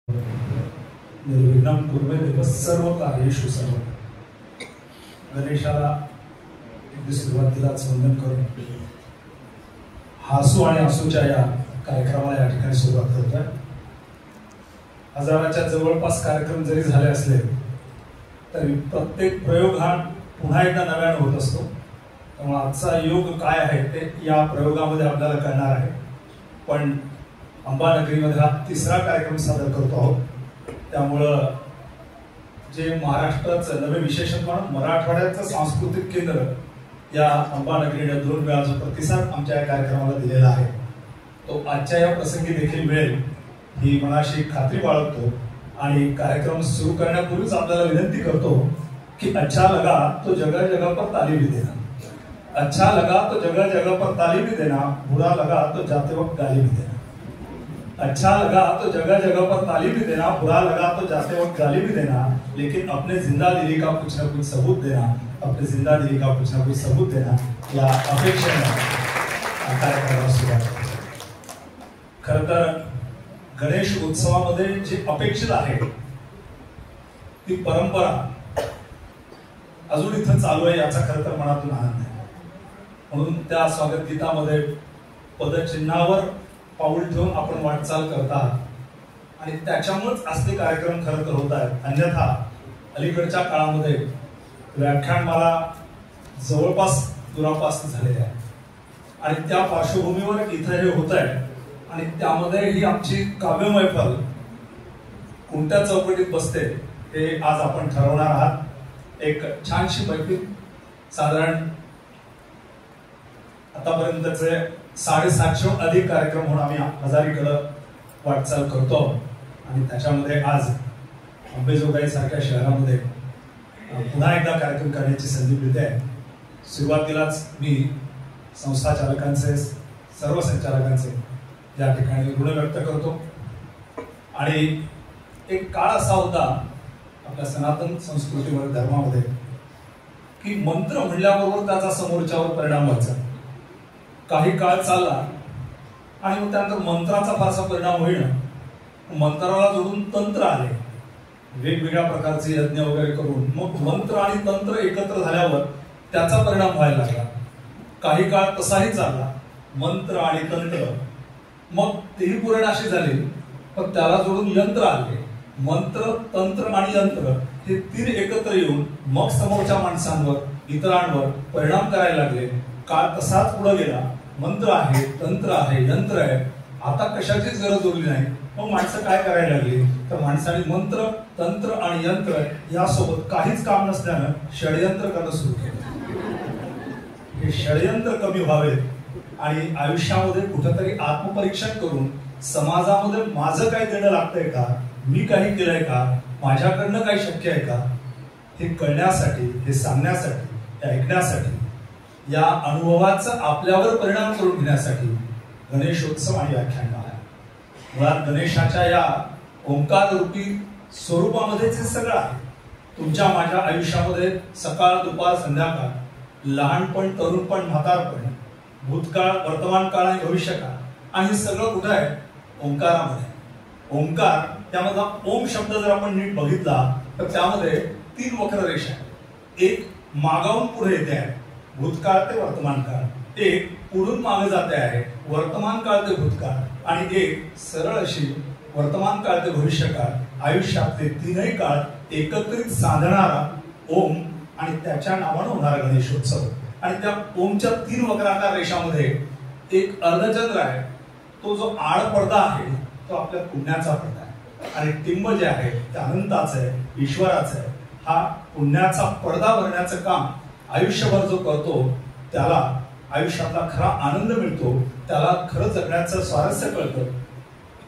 निर्विघ्नं कुर्वे सर्व कार्येषु सर्वदा. गणेशाला अगदी सुरुवातीलाच वंदन करून हासू आणि आसूच्या या कार्यक्रमाला या ठिकाणी सुरुवात करतोय. हजाराच्या जवळपास कार्यक्रम जरी झाले असले तरी प्रत्येक प्रयोग हा पुन्हा एकदा नव्यानं होत असतो. त्यामुळे आजचा योग काय आहे ते या प्रयोगामध्ये आपल्याला कळणार आहे. पण अंबानगरीमध्ये हा तिसरा कार्यक्रम सादर करतो आहोत. त्यामुळं जे महाराष्ट्राचं नवे विशेषण म्हणून मराठवाड्याचं सांस्कृतिक केंद्र या अंबानगरीने 2 वेळाचा प्रतिसाद आमच्या या कार्यक्रमाला दिलेला आहे. तो आजच्या या प्रसंगी देखील मिळेल ही मनाशी खात्री बाळगतो. आणि कार्यक्रम सुरू करण्यापूर्वीच आपल्याला विनंती करतो की अच्छा लगा तो जगह जगह पर ताली भी देना, अच्छा लगा तो जगह जगह पर ताली भी देना, बुरा लगा तो जाते वक्त गाली भी देना. अच्छा लगा तो जगह जगह पर ताली भी देना, बुरा लगा तो जाते वक्त गाली भी देना, लेकिन अपने जिंदा दिली का कुछ न कुछ सबूत देना, अपने जिंदा दिली का कुछ न कुछ सबूत देना या अपेक्षेने कार्यक्रमाला सुरुवात. खरं तर गणेश उत्सवामध्ये जे अपेक्षित आहे ती परंपरा अजून इथं चालू आहे याचा खरं तर मनातून आनंद आहे. म्हणून त्या स्वागत गीतामध्ये पदचिन्हावर पाऊल ठेवून आपण वाटचाल करतात आणि त्याच्यामुळेच असले कार्यक्रम खरं तर होत आहेत. अन्यथा अलीकडच्या काळामध्ये व्याख्यानमाला जवळपास दुरापास्त झालेली आहे आणि त्या पार्श्वभूमीवर इथं हे होत आहे. आणि त्यामध्ये ही आमची काव्य मैफल कोणत्या चौकटीत बसते हे आज आपण ठरवणार आहात. एक छानशी मैफिल साधारण आतापर्यंतचे 750 अधिक कार्यक्रम म्हणून आम्ही हजारीकडे वाटचाल करतो. आणि त्याच्यामध्ये आज अंबेजोगाई सारख्या शहरामध्ये पुन्हा एकदा कार्यक्रम करण्याची संधी मिळते आहे. सुरुवातीलाच मी संस्था चालकांचे सर्व संचालकांचे या ठिकाणी ऋण व्यक्त करतो. आणि एक काळ असा होता आपल्या सनातन संस्कृतीमध्ये धर्मामध्ये की मंत्र म्हणल्याबरोबर त्याचा समोरच्यावर परिणाम व्हायचा. काही काळ चालला आणि मग त्यानंतर मंत्राचा फारसा परिणाम होईल. मंत्राला जोडून तंत्र आले, वेगवेगळ्या प्रकारचे यज्ञ वगैरे करून मग मंत्र आणि तंत्र एकत्र झाल्यावर त्याचा परिणाम व्हायला लागला. काही काळ तसाही चालला, मंत्र आणि तंत्र, मग तेही पुरण अशी झाली. पण त्याला जोडून यंत्र आले. मंत्र, तंत्र आणि यंत्र हे 3 एकत्र येऊन मग समोरच्या माणसांवर, इतरांवर परिणाम करायला लागले. काळ तसाच पुढे गेला. मंत्र आहे, तंत्र आहे, यंत्र आहे, आता कशाचीच गरज उरली नाही. मग माणसं काय करायला लागली तर माणसाने मंत्र, तंत्र आणि यंत्र यासोबत काहीच काम नसल्यानं षडयंत्र करणं सुरू केलं. हे षडयंत्र कमी व्हावेत आणि आयुष्यामध्ये कुठेतरी आत्मपरीक्षण करून समाजामध्ये माझं काय देणं लागतंय का, मी काही केलंय का, माझ्याकडनं काही शक्य आहे का, हे कळण्यासाठी, हे सांगण्यासाठी, हे ऐकण्यासाठी, या अनुभवाचा आपल्यावर परिणाम करून घेण्यासाठी गणेशोत्सव आणि व्याख्यानमाला आहे. मुळात गणेशाच्या या ओंकार रूपी स्वरूपामध्येच हे सगळं आहे. तुमच्या माझ्या आयुष्यामध्ये सकाळ, दुपार, संध्याकाळ, लहानपण, तरुणपण, म्हातारपण, भूतकाळ, वर्तमान काळ आणि भविष्यकाळ, आणि सगळं कुठं आहे? ओंकारामध्ये. ओंकार त्यामधला ओम शब्द जर आपण नीट बघितला तर त्यामध्ये 3 वक्र रेषा आहेत. एक मागावून पुढे येते आहे, भूतकाळ ते वर्तमान काळ. एक पुढून मागे जाते आहे, वर्तमान काळ ते भूतकाळ. आणि एक सरळ अशी वर्तमान काळ ते भविष्यकाळ. आयुष्यातले 3ही काळ एकत्रित साधणारा ओम आणि त्याच्या नावानं होणारा गणेशोत्सव. आणि त्या ओमच्या 3 वक्राकार रेषामध्ये एक अर्धचंद्र आहे. तो जो आड पडदा आहे तो आपल्या पुण्याचा पडदा आहे. आणि टिंब जे आहे ते अनंताचं आहे, ईश्वराचं आहे. हा पुण्याचा पडदा भरण्याचं काम आयुष्यभर जो करतो त्याला आयुष्यातला खरा आनंद मिळतो, त्याला खरं जगण्याचं स्वारस्य कळतं.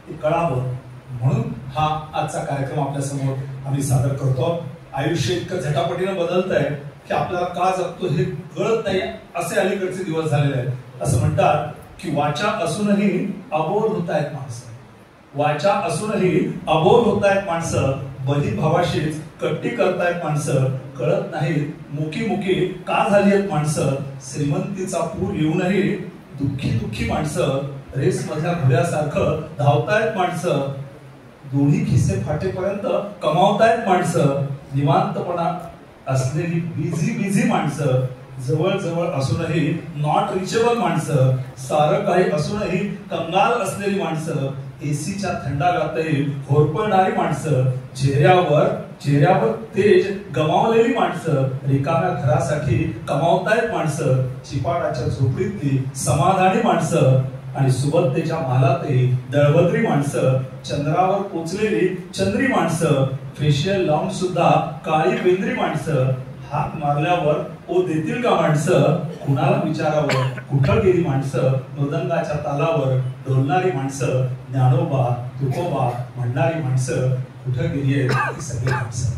ते कळावं म्हणून हा आजचा कार्यक्रम आपल्या समोर आम्ही सादर करतो. आयुष्य इतकं झटापटीनं बदलत आहे की आपल्याला का जगतो हे कळत नाही असे अलीकडचे दिवस झालेले आहेत. असं म्हणतात की वाचा असूनही अबोध होत आहेत माणसं, वाचा असूनही अबोध होत आहेत माणसं, बधी भावाशीच कट्टी करतायत माणसं, कळत नाहीत मुकी मुकी का झाली आहेत माणसं, श्रीमंतीचा पूर येऊनही दुःखी दुःखी माणसं, रेस मधल्या घोड्यासारखं धावतायत माणसं, दोन्ही खिसे फाटेपर्यंत कमावतायत माणसं, निवांतपणा असलेली बिझी माणसं, जवळ जवळ असूनही नॉट रिचेबल माणसं, सारं काही असूनही कंगाल असलेली माणसं, एसीच्या थंडागातही होरपळणारी माणसं, चेहऱ्यावर तेज गमावलेली माणसं, रिकाम्या घरासाठी कमावतायत माणसं, चिपाटाच्या झोपडीतली समाधानी माणसं आणि सुबत्तेच्या महालातही दळभद्री माणसं, चंद्रावर पोचलेली चंद्री माणसं, फेशियल लावून सुद्धा काळी बेंद्री माणसं, हाक मारल्यावर ओ देतील का माणसं, कुणाला विचारावं कुठं गेली माणसं, मृदंगाच्या तालावर डोलणारी माणसं, ज्ञानोबा तुकोबा म्हणणारी माणसं, कुठं गेली आहेत ही सगळी माणसं.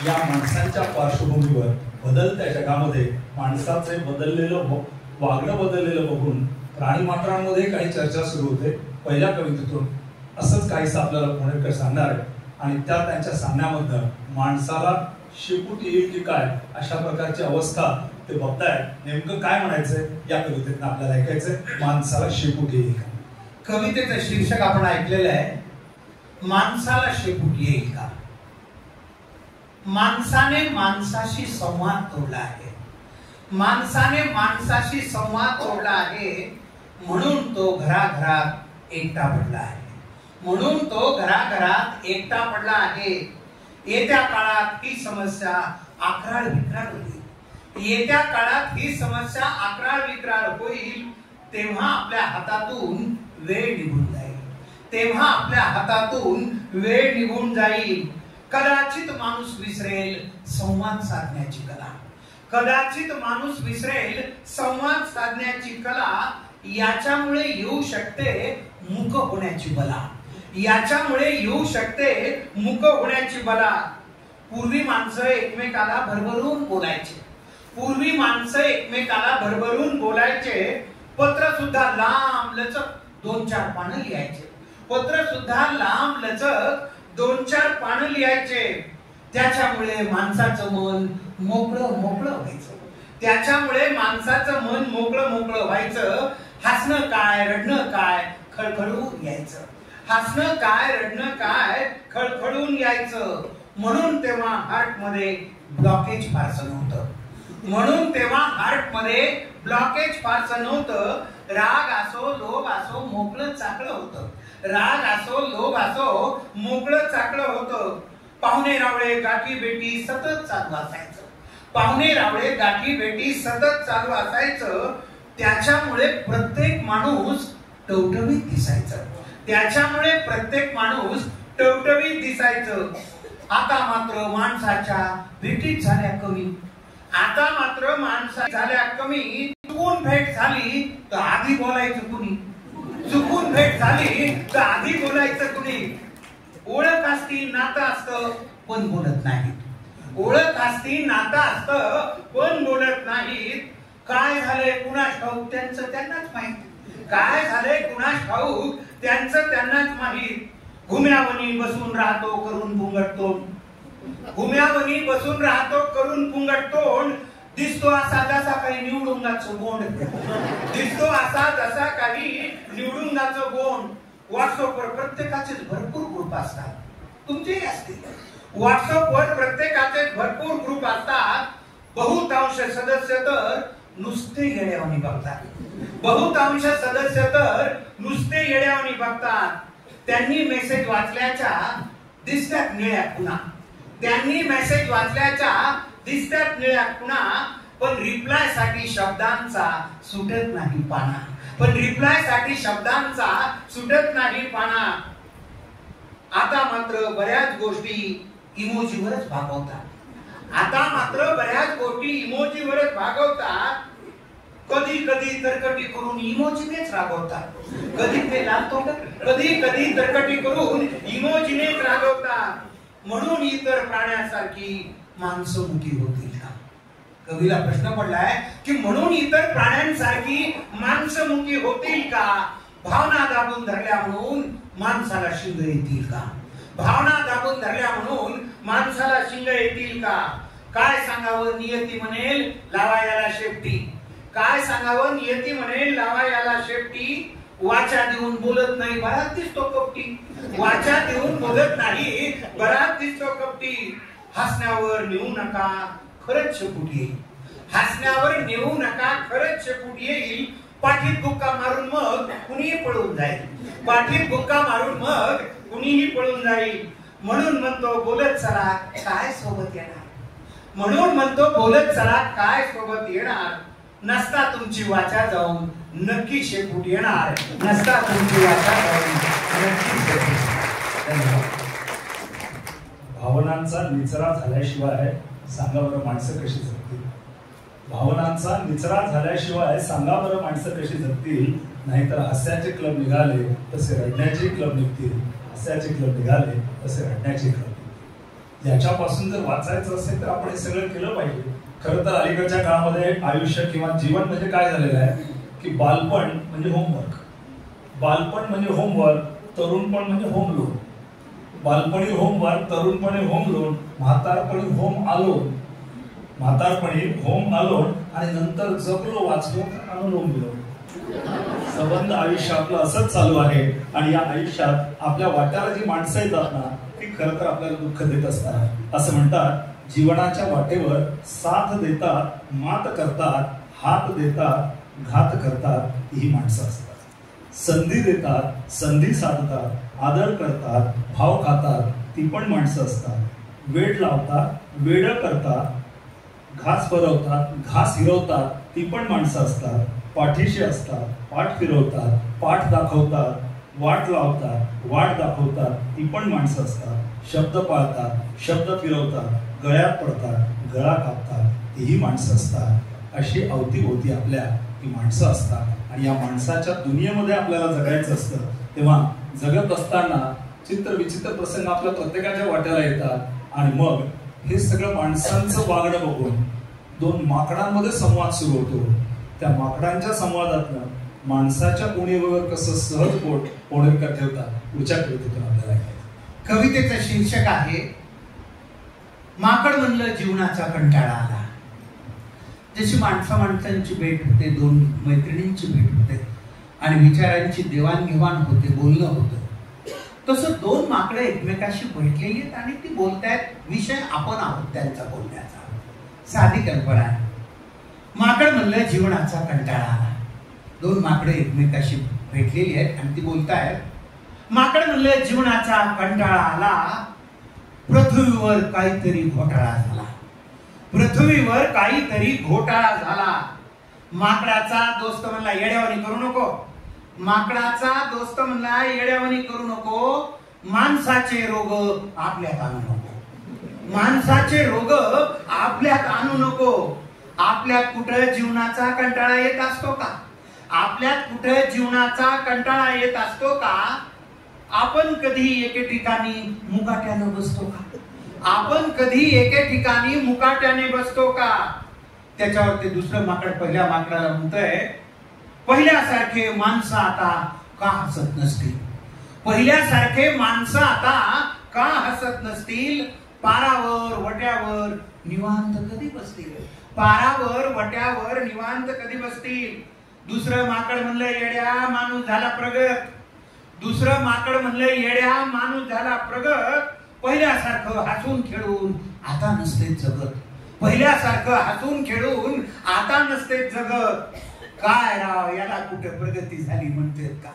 या माणसांच्या पार्श्वभूमीवर बदलत्या जगामध्ये माणसाचे वागणं बदललेलं बघून प्राणीमात्रांमध्ये काही चर्चा सुरू होते. पहिल्या कवितेतून असंच काहीसं आपल्याला पुणेकर सांगणार आहे आणि त्या त्यांच्या सांगण्यामधनं माणसाला शेपूट येईल की काय अशा प्रकारची अवस्था ते बघताय. नेमकं काय म्हणायचंय या कवितेतनं आपल्याला ऐकायचंय, माणसाला शेपूट येईल का. कवितेचं शीर्षक आपण ऐकलेलं आहे, माणसाला शेपूट येईल का. माणसाने माणसाशी संवाद तोडला आहे, माणसाने माणसाशी संवाद तोडला आहे, म्हणून तो घराघरात एकटा पडला आहे, म्हणून तो घराघरात एकटा पडला आहे. येत्या काळात ही समस्या अक्राळ विक्राळ होईल, येत्या काळात ही समस्या अक्राळ विक्राळ होईल, तेव्हा आपल्या हातातून वेळ निघून जाईल, तेव्हा आपल्या हातातून वेळ निघून जाईल. कदाचित माणूस विसरेल संवाद साधण्याची कला, कदाचित माणूस विसरेल संवाद साधण्याची कला. याच्यामुळे येऊ शकते मूक होण्याची बला, याच्यामुळे येऊ शकते मूक होण्याची बला. पूर्वी माणसं एकमेकाला भरभरून बोलायचे, पूर्वी माणसं एकमेकाला भरभरून बोलायचे. पत्र सुद्धा लांब लचक 2-4 पानं लिहायचे, पत्र सुद्धा लांब लचक 2-4 पानं लिहायचे. त्याच्यामुळे माणसाचं मन मोकळं मोकळं व्हायचं, त्याच्यामुळे माणसाचं मन मोकळं मोकळं व्हायचं. हसणं काय रडणं काय खळखळून यायचं, हसणं काय रडणं काय खळखळून यायचं. म्हणून तेव्हा हार्ट मध्ये ब्लॉकेज फारसं नव्हतं, म्हणून तेव्हा हार्ट मध्ये ब्लॉकेज फारसं नव्हतं. राग असो लोभ असो मोकळं चाकळं होतं, राग असो लोभ असो मोकळं चाकळं होतं. पाहुणे रावळे गाठी भेटी सतत चालू असायचं, पाहुणे रावळे गाठी भेटी सतत चालू असायचं. त्याच्यामुळे प्रत्येक माणूस टवटवीत दिसायचं, त्याच्यामुळे प्रत्येक माणूस टवटवीत दिसायचं. आता मात्र माणसाच्या भेटीत झाल्या कमी, आता मात्र माणसा झाल्या कमी. चुकून भेट झाली तर आधी बोलायचं कुणी, चुकून भेट झाली तर आधी बोलायचं कुणी. ओळख असती नातं असतं पण बोलत नाहीत, ओळख असती नातं असतं पण बोलत नाहीत. काय झालंय कुणास ठाऊक त्यांचं त्यांनाच माहित, काय झालंय कुणास ठाऊक त्यांचं त्यांनाच माहित. घुम्यावनी बसून राहतो करून पुंगट तोंड, घुम्यावनी बसून राहतो करून पुंगट तोंड. दिसतो असा जसा काही निवडुंगाचं गोंड, दिसतो असा जसा काही निवडुंगाचं गोंड. व्हॉट्सअपवर प्रत्येकाचेच भरपूर ग्रुप असतात, तुमचेही असतील. व्हॉट्सअपवर प्रत्येकाचे भरपूर ग्रुप असतात. बहुतांश सदस्य तर नुसते येड्यावानी बघतात, बहुतांश सदस्य तर नुसते येड्यावानी बघतात. त्यांनी मेसेज वाचल्याच्या दिसत्यात निळ्या खुणा, त्यांनी मेसेज वाचल्याच्या दिसत्यात निळ्या खुणा. पण रिप्लाय साठी शब्दांचा सुटत नाही पाना, पण रिप्लाय साठी शब्दांचा सुटत नाही पाना. आता मात्र बऱ्याच गोष्टी इमोजीवरच भागवतात, आता मात्र बऱ्याच गोष्टी इमोजीवरच भागवतात. कधी कधी तरकटी करून इमोजीनेच रागवतात, कधी ते लागतो, कधी कधी तरकटी करून इमोजीनेच रागवतात. म्हणून इतर प्राण्यांसारखी माणसं मुकी होतील का. कवीला प्रश्न पडलाय की म्हणून इतर प्राण्यांसारखी माणसं मुकी होतील का. भावना दाबून धरल्या म्हणून माणसाला शिंग येतील का, भावना दाबून धरल्या म्हणून माणसाला शिंग येतील का. काय सांगावं नियती म्हणेल लावा याला शेपटी, काय सांगावं नियती म्हणेल लावा याला शेपटी. वाचा देऊन बोलत नाही, बराच दिसतो कपटी. वाचा देऊन बोलत नाही, बराच दिसतो कपटी. हसण्यावर नेऊ नका, खरंच शेपूट येईल. हसण्यावर नेऊ नका, खरंच शेपूट येईल. पाठीत बुक्का मारून मग कुणीही पळून जाईल. पाठीत बुक्का मारून मग कुणीही पळून जाईल. म्हणून म्हणतो बोलत चला, काय सोबत येणार. म्हणून म्हणतो बोलत चला, काय सोबत येणार. नसता तुमची वाचा जाऊन नक्की शेपूट येणार. नसता तुमची वाचा जाऊन नक्की शेपूट येणार. भावनांचा निचरा झाल्याशिवाय सांगा बरं माणसं कशी जगतील. भावनांचा निचरा झाल्याशिवाय सांगा बरं माणसं कशी जगतील. नाहीतर हास्याचे क्लब निघाले तसे रडण्याचे क्लब निघतील. हास्याचे क्लब निघाले तसे रडण्याचे क्लब निघतील. याच्यापासून जर वाचायचं असेल तर आपण हे सगळं केलं पाहिजे. खरं तर अलीकडच्या काळामध्ये आयुष्य किंवा जीवन म्हणजे काय झालेलं आहे की बालपण म्हणजे होमवर्क, बालपण म्हणजे होमवर्क, तरुणपण म्हणजे होम लोन. बालपणी होमवर्क, तरुणपणी होम लोन, म्हातारपणी होम आलोन, म्हातारपणी होम आलोन आणि नंतर जगलो वाचलो अनुलोम विलोम. संबंध आयुष्य आपलं असंच चालू आहे. आणि या आयुष्यात आपल्या वाट्याला जी माणसं येतात ना ती खरं तर आपल्याला दुःख देत असतात. असं म्हणतात जीवनाच्या वाटेवर साथ देतात, मात करतात, हात देतात, घात करतात ही माणसं असतात. संधी देतात, संधी साधतात, आदर करतात, भाव खातात ती पण माणसं असतात. वेड लावतात, वेड करतात, घास भरवतात, घास हिरवतात ती पण माणसं असतात. पाठीशी असतात, पाठ फिरवतात, पाठ दाखवतात, वाट लावतात, वाट दाखवतात ती पण माणसं असतात. शब्द पाळतात, शब्द फिरवतात, गळ्यात पडतात, गळा कापतात तीही माणसं असतात. अशी अवतीभोवती आपल्या ही माणसं असतात. आणि या माणसाच्या दुनियेमध्ये आपल्याला जगायचं असतं. तेव्हा जगत असताना चित्र विचित्र प्रसंग आपल्या प्रत्येकाच्या वाट्याला येतात. आणि मग हे सगळं माणसांचं वागणं बघून दोन माकडांमध्ये संवाद सुरू होतो. त्या माकडांच्या संवादातनं माणसाच्या उणीवर कसं सहज पोट पोळेकर ठेवतात पुढच्या कवितेतून आपल्याला. कवितेचं शीर्षक आहे माकड म्हणलं जीवनाचा कंटाळा आला. जशी माणसांची भेट होते, दोन मैत्रिणींची भेट होते आणि विचारांची देवाणघेवाण होते, बोलणं होतं, तसं दोन माकडं एकमेकाशी भेटलेली आहेत आणि ती बोलतायत. विषय आपण आहोत त्यांचा बोलण्याचा. साधी कल्पना आहे. माकड म्हणलं जीवनाचा कंटाळा आला. दोन माकडं एकमेकाशी भेटलेली आहेत आणि ती बोलतायत. माकड म्हणलं जीवनाचा कंटाळा आला, पृथ्वीवर काहीतरी घोटाळा झाला. पृथ्वीवर काहीतरी घोटाळा झाला. माकडाचा दोस्त म्हणला येड्यावानी करू नको. माकडाचा दोस्त म्हणला येड्यावानी करू नको. माणसाचे रोग आपल्यात आणू नको. माणसाचे रोग आपल्यात आणू नको. आपल्यात कुठं जीवनाचा कंटाळा येत असतो का? आपल्यात कुठं जीवनाचा कंटाळा येत असतो का? आपण कधी एके ठिकाणी मुकाट्यानं बसतो का? आपण कधी एके ठिकाणी मुकाट्याने बसतो का? त्याच्यावर ते दुसरं माकड पहिल्या माकडाला म्हणतंय पहिल्यासारखे माणसं आता का हसत नसतील. पहिल्यासारखे माणसं आता का हसत नसतील. पारावर वट्यावर निवांत कधी बसतील. पारावर वट्यावर निवांत कधी बसतील. दुसरं माकड म्हणलं येड्या माणूस झाला प्रगत. दुसरं माकड म्हणलं येड्या माणूस झाला प्रगत. पहिल्यासारखं हसून खेळून आता नसते जगत. पहिल्यासारखं हसून खेळून आता नसते जगत. काय राव याला कुठं प्रगती झाली म्हणतेत का?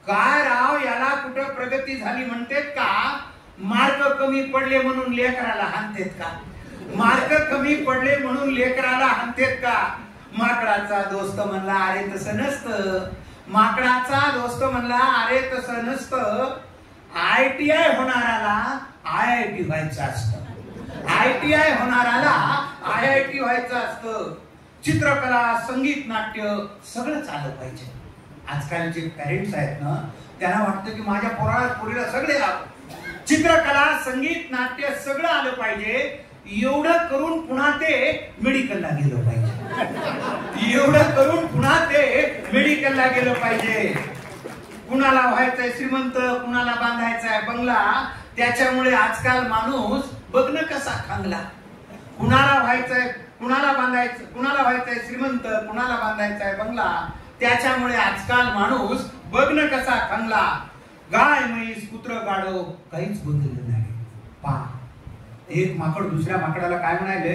काय राव याला कुठं प्रगती झाली म्हणतेत का? मार्क कमी पडले म्हणून लेकराला हाणतेत का? मार्क कमी पडले म्हणून लेकराला हाणतेत का? माकडाचा दोस्त म्हणला अरे तसं नसतं. माकडाचा दोस्त म्हणला अरे तसं नसतं. ITI होणाराला IIT व्हायचं असतं. ITI होणाराला IIT व्हायचं असतं. चित्रकला, संगीत, नाट्य सगळंच आलं पाहिजे. आजकाल जे पॅरेंट्स आहेत ना त्यांना वाटतं की माझ्या पोरीला सगळे चित्रकला, संगीत, नाट्य सगळं आलं पाहिजे. एवढं करून पुन्हा ते मेडिकलला गेलं पाहिजे. एवढं करून पुन्हा ते मेडिकलला गेलं पाहिजे. कुणाला व्हायचंय श्रीमंत, कुणाला बांधायचाय बंगला. त्याच्यामुळे आजकाल माणूस बघणं कसा खांगला. कुणाला व्हायचंय, कुणाला बांधायचं, कुणाला व्हायचंय श्रीमंत, कुणाला बांधायचाय बंगला. त्याच्यामुळे आजकाल माणूस बघ ना कसा खणला, गाय म्हैस कुत्र गाढव काहीच बदललं नाही. पहा, एक माकड दुसऱ्या माकडाला काय म्हणाले,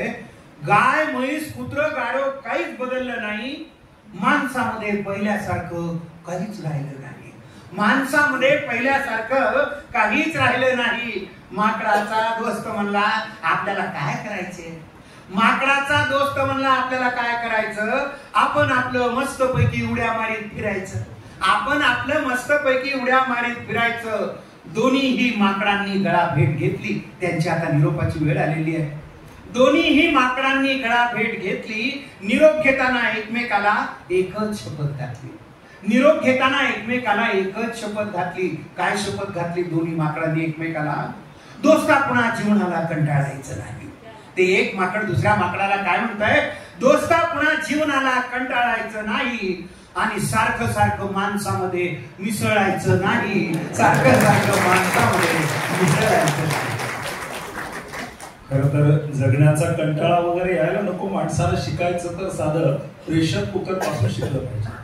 गाय म्हैस कुत्र गाढव काहीच बदललं नाही, माणसामध्ये पहिल्यासारखं काहीच राहिलं नाही. माणसामध्ये पहिल्यासारखं काहीच राहिलं नाही. माकडाचा दोस्त म्हणला आपल्याला काय करायचे, माकडाचा दोस्त म्हणला आपल्याला काय करायचं, आपण आपलं मस्तपैकी उड्या मारीत फिरायचं, आपण आपलं मस्तपैकी उड्या मारीत फिरायचं. दोन्हीही माकडांनी गळा भेट घेतली. त्यांची आता निरोपाची वेळ आलेली आहे. दोन्हीही माकडांनी गळा भेट घेतली. निरोप घेताना एकमेकाला एकच शपथ घातली. निरोप घेताना एकमेकाला एकच शपथ घातली. काय शपथ घातली दोन्ही माकडांनी एकमेकाला? दोस्तापणा जीवनाला कंटाळायचं नाही. ते एक माकड दुसऱ्या माकडाला काय म्हणतंय, दोस्तापणा जीवनाला कंटाळायचं नाही आणि सारखं सारखं माणसामध्ये मिसळायचं नाही. सारखं सारखं माणसामध्ये मिसळायचं नाही. खरं तर जगण्याचा कंटाळा वगैरे यायला नको. माणसाला शिकायचं तर साधं प्रेशर कुकर पासून शिकलं पाहिजे.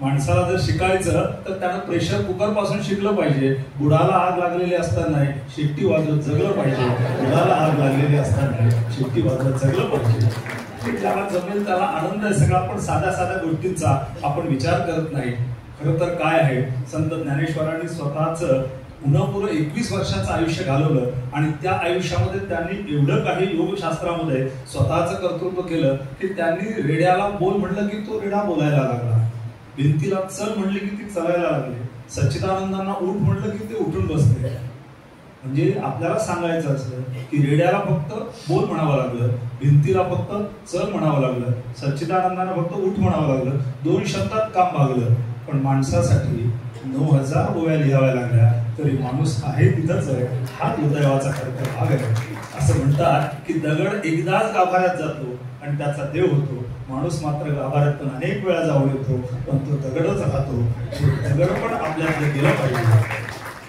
माणसाला जर शिकायचं तर त्यानं प्रेशर कुकर पासून शिकलं पाहिजे. बुडाला आग लागलेली असताना शिट्टी वाजवत जगलं पाहिजे. बुडाला आग लागलेली असताना शिट्टी वाजवत जगलं पाहिजे. ज्याला जमेल त्याला आनंद आहे सगळा, पण साध्या साध्या गोष्टींचा आपण विचार करत नाही. खरं तर काय आहे, संत ज्ञानेश्वरांनी स्वतःच पुन्हा 21 वर्षाचं आयुष्य घालवलं आणि त्या आयुष्यामध्ये त्यांनी एवढं काही योगशास्त्रामध्ये स्वतःचं कर्तृत्व केलं की त्यांनी रेड्याला बोल म्हणलं की तो रेडा बोलायला लागला, भिंतीला चल म्हणले की ती चलायला लागली, सच्चिदानंदांना उठ म्हणलं की ते उठून बसले. म्हणजे आपल्याला सांगायचं असं की रेड्याला फक्त बोल म्हणावं लागलं, भिंतीला फक्त चल म्हणावं लागलं, सच्चिदानंदांना फक्त उठ म्हणावं लागलं. 2 शब्दात काम भागलं. पण माणसासाठी 9000 ओव्या लिहाव्या लागल्या तरी माणूस आहे तिथंच आहे. हा दुर्दैवाचा खरं भाग आहे. असं म्हणतात की दगड एकदाच गाभाऱ्यात जातो आणि त्याचा देव होतो. माणूस मात्र गाभाऱ्यातून अनेक वेळा जाऊन येतो, पण तो दगडच राहतो. दगड पण आपल्याकडे गेला पाहिजे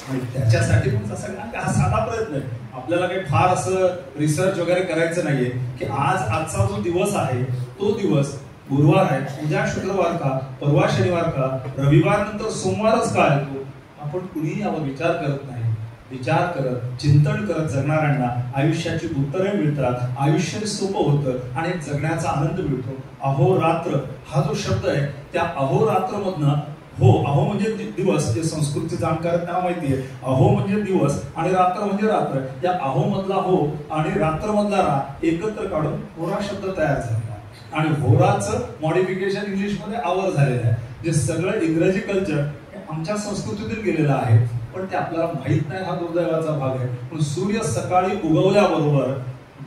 आणि त्याच्यासाठी पण सगळा हा साधा प्रयत्न आहे. आपल्याला काही फार असं रिसर्च वगैरे करायचं नाहीये की आजचा जो दिवस आहे तो दिवस गुरुवार आहे, उद्या शुक्रवार का, परवा शनिवार का, रविवार नंतर सोमवारच का येतो. आपण कुणीही यावर विचार करत नाही. विचार करत, चिंतन करत जगणाऱ्यांना आयुष्याची उत्तरे मिळतात, आयुष्य सोपं होतं आणि जगण्याचा आनंद मिळतो. अहोरात्र हा जो शब्द आहे त्या अहोरात्र मधनं, हो अहो म्हणजे दिवस, जे संस्कृतचे जाणकार त्यांना माहिती आहे. अहो म्हणजे दिवस आणि रात्र म्हणजे रात्र. या अहो मधला हो आणि रात्र मधला रा एकत्र काढून होरा शब्द तयार झाला आणि होराचं मॉडिफिकेशन इंग्लिश मध्ये आवर झालेलं आहे. जे सगळं इंग्रजी कल्चर आमच्या संस्कृतीतून गेलेलं आहे पण ते आपल्याला माहित नाही. हा दुर्दैवाचा भाग आहे. पण सूर्य सकाळी उगवल्याबरोबर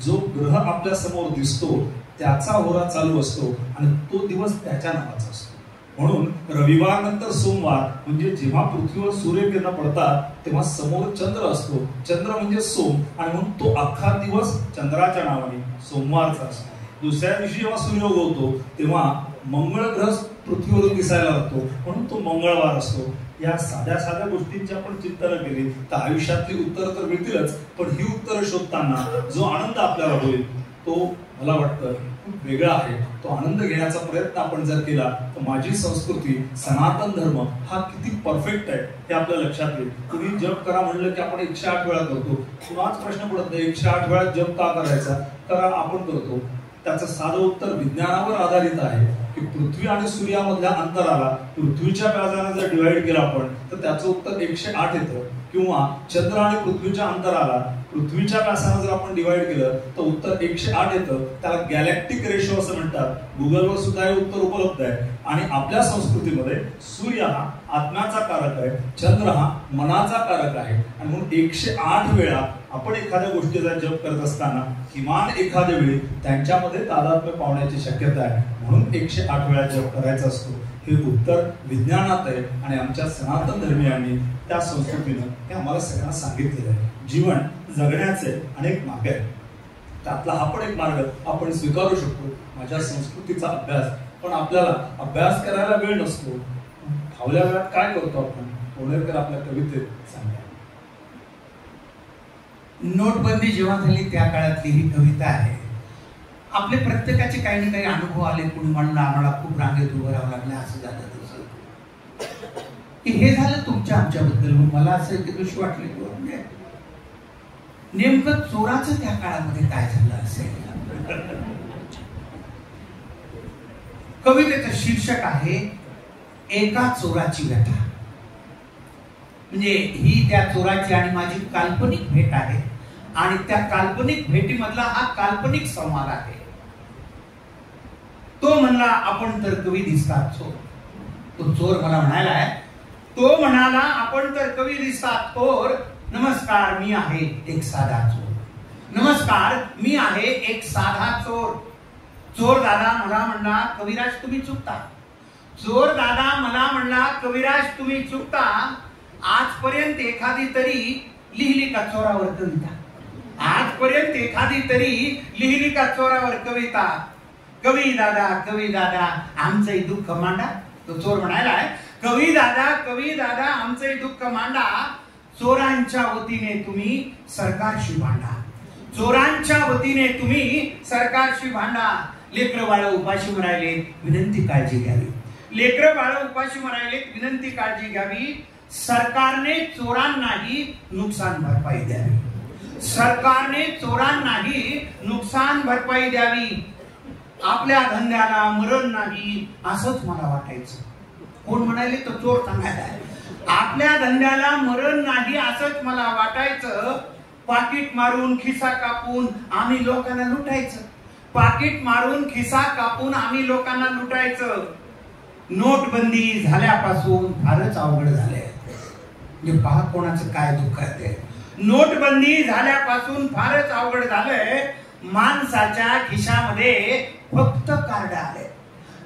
जो ग्रह आपल्या समोर दिसतो त्याचा होरा चालू असतो आणि तो दिवस त्याच्या नावाचा असतो. म्हणून रविवार नंतर सोमवार म्हणजे जेव्हा पृथ्वीवर सूर्यकिरण पडतात तेव्हा समोर चंद्र असतो. चंद्र म्हणजे सोम आणि म्हणून तो अख्खा दिवस चंद्राच्या नावाने सोमवारचा असतो. दुसऱ्या दिवशी जेव्हा सूर्य उगवतो तेव्हा मंगळ ग्रह पृथ्वीवरून दिसायला लागतो म्हणून तो मंगळवार असतो. या साध्या साध्या गोष्टींची आपण चिंतन केली तर आयुष्यातली उत्तरं तर मिळतीलच, पण ही उत्तरं शोधताना जो आनंद आपल्याला होईल तो मला वाटतं खूप वेगळा आहे. तो आनंद घेण्याचा प्रयत्न आपण जर केला तर माझी संस्कृती, सनातन धर्म हा किती परफेक्ट आहे हे आपल्या लक्षात येईल. तुम्ही जप करा म्हणलं की आपण 108 वेळा करतो. कुणाच प्रश्न पडत नाही 108 वेळा जप का करायचा, करा आपण करतो. त्याचं साधं उत्तर विज्ञानावर आधारित आहे की पृथ्वी आणि सूर्यामधल्या अंतराला पृथ्वीच्या व्यासाने जर डिवाइड केलं आपण तर त्याचं उत्तर 108 येतं. किंवा चंद्र आणि पृथ्वीच्या अंतराला पृथ्वीच्या व्यासाने जर आपण डिवाइड केलं तर उत्तर 108 येतं. त्याला गॅलेक्टिक रेशो असं म्हणतात. गुगलवर सुद्धा हे उत्तर उपलब्ध आहे. आणि आपल्या संस्कृतीमध्ये सूर्य हा आत्म्याचा कारक आहे, चंद्र हा मनाचा कारक आहे आणि म्हणून 108 वेळा आपण एखाद्या गोष्टीचा जप करत असताना किमान एखाद्या वेळी त्यांच्यामध्ये तादात्म्य पावण्याची शक्यता आहे. म्हणून 108 वेळा जप करायचा असतो. हे उत्तर विज्ञानात आहे आणि आमच्या सनातन धर्मियांनी त्या संस्कृतीनं हे आम्हाला सगळ्यांना सांगितलेलं आहे. जीवन जगण्याचे अनेक मार्ग आहेत. त्यातला हा पण एक मार्ग आपण स्वीकारू शकतो, माझ्या संस्कृतीचा अभ्यास. पण आपल्याला अभ्यास करायला वेळ नसतो. फावल्या वेळात काय करतो आपण? कोणेकर आपल्या कवितेत सांगतात. नोटबंदी जेव्हा झाली त्या काळातली ही कविता आहे. आपले प्रत्येकाचे काही ना काही अनुभव आले. कुणी म्हणलं आम्हाला खूप रांगेत उभं राहावं लागलं, असं झालं तसं. की हे झालं तुमच्या आमच्याबद्दल. मला असं एक दृश्य वाटलं की म्हणजे नेमकं चोराचं त्या काळामध्ये काय झालं असेल. कवितेचं शीर्षक आहे एका चोराची व्यथा. म्हणजे ही त्या चोराची आणि माझी काल्पनिक भेट आहे आणि त्या काल्पनिक भेटीमधला हा काल्पनिक संवाद आहे. तो म्हणला आपण तर कवी दिसतात चोर. तो चोर मला म्हणायला तो म्हणाला आपण तर कवी दिसतात चोर. नमस्कार मी आहे एक साधा चोर. नमस्कार मी आहे एक साधा चोर. चोर दादा मला म्हणला कविराज तुम्ही चुकता. चोर दादा मला म्हणला कविराज तुम्ही चुकता. आजपर्यंत एखादी तरी लिहिली का चोरावर कविता. आजपर्यंत एखादी तरी लिहिली का चोरावर कविता. कवी दादा आमचंही दुःख मांडा. तो चोर म्हणायला कवी दादा आमचंही दुःख मांडा. चोरांच्या वतीने तुम्ही सरकारशी भांडा. चोरांच्या वतीने तुम्ही सरकारशी भांडा. लेकरं बाळ उपाशी मरायले विनंती काळजी घ्यावी. लेकरं बाळ उपाशी मरायले विनंती काळजी घ्यावी. सरकारने चोरांनाही नुकसान भरपाई द्यावी. सरकारने चोरांनाही नुकसान भरपाई द्यावी. आपल्या धंद्याला मरण नाही असंच मला वाटायचं. कोण म्हणाले तो चोर सांगायला आपल्या धंद्याला मरण नाही असंच मला वाटायचं. पाकिट मारून खिसा कापून आम्ही लोकांना लुटायचं. पाकिट मारून खिसा कापून आम्ही लोकांना लुटायचं. नोटबंदी झाल्यापासून फारच अवघड झालंय. म्हणजे पहा कोणाचं काय दुःख आहे. नोटबंदी झाल्यापासून फारच अवघड झालंय. माणसाच्या खिशामध्ये फक्त कार्ड आले.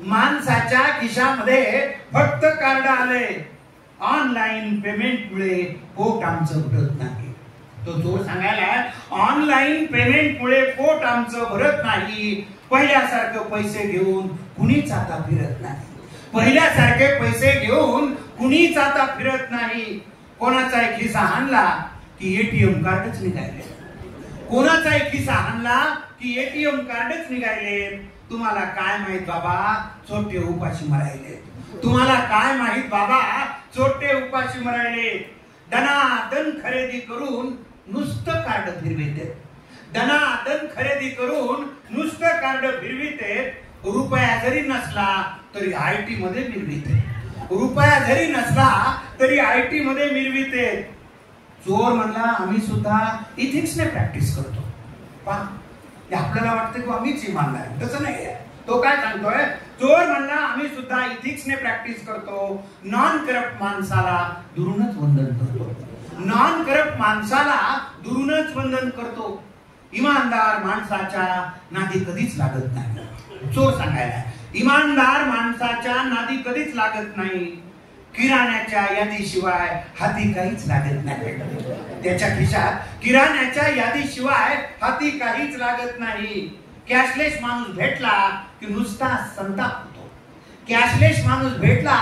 माणसाच्या खिशामध्ये फक्त कार्ड आले. ऑनलाईन पेमेंटमुळे पोट आमचं भरत नाही. तो चोर सांगायला ऑनलाईन पेमेंटमुळे पोट आमचं भरत नाही. पहिल्यासारखं पैसे घेऊन कुणीच आता फिरत नाही. पहिल्यासारखे पैसे घेऊन कुणीच आता फिरत नाही. कोणाचा एक खिसा हाणला की एटीएम कार्डच निघाले. कोणाचा एक खिसा हाणला की एटीएम कार्डच निघाले. तुम्हाला काय माहित बाबा छोटे उपाशी मरायले. तुम्हाला काय माहित बाबा छोटे उपाशी मरायले. दनादन खरेदी करून नुसतं कार्ड फिरविते. दनादन खरेदी करून नुसतं कार्ड फिरविते. रुपया जरी नसला तरी आयटी मध्ये मिरविते. रुपया जरी नसला तरी आयटी मध्ये मिरविते. चोर म्हणला आम्ही सुद्धा इथिक्सने प्रॅक्टिस करतो. पहा आपल्याला वाटतं की आम्हीच इमानदार. तसं नाही. तो काय सांगतोय चोर म्हणला आम्ही सुद्धा इथिक्सने प्रॅक्टिस करतो. नॉन करप्ट माणसाला दुरूनच वंदन करतो. नॉन करप्ट माणसाला दुरूनच वंदन करतो. इमानदार माणसाच्या नादी कधीच लागत नाही. चोर सांगायला इमानदार माणसाच्या नादी कधीच लागत नाही. किराण्याच्या यादीशिवाय हाती काहीच लागत नाही. त्याच्या खिशात किराण्याच्या यादीशिवाय हाती काहीच लागत नाही. कॅशलेस माणूस भेटला की नुसता संताप होतो. कॅशलेस माणूस भेटला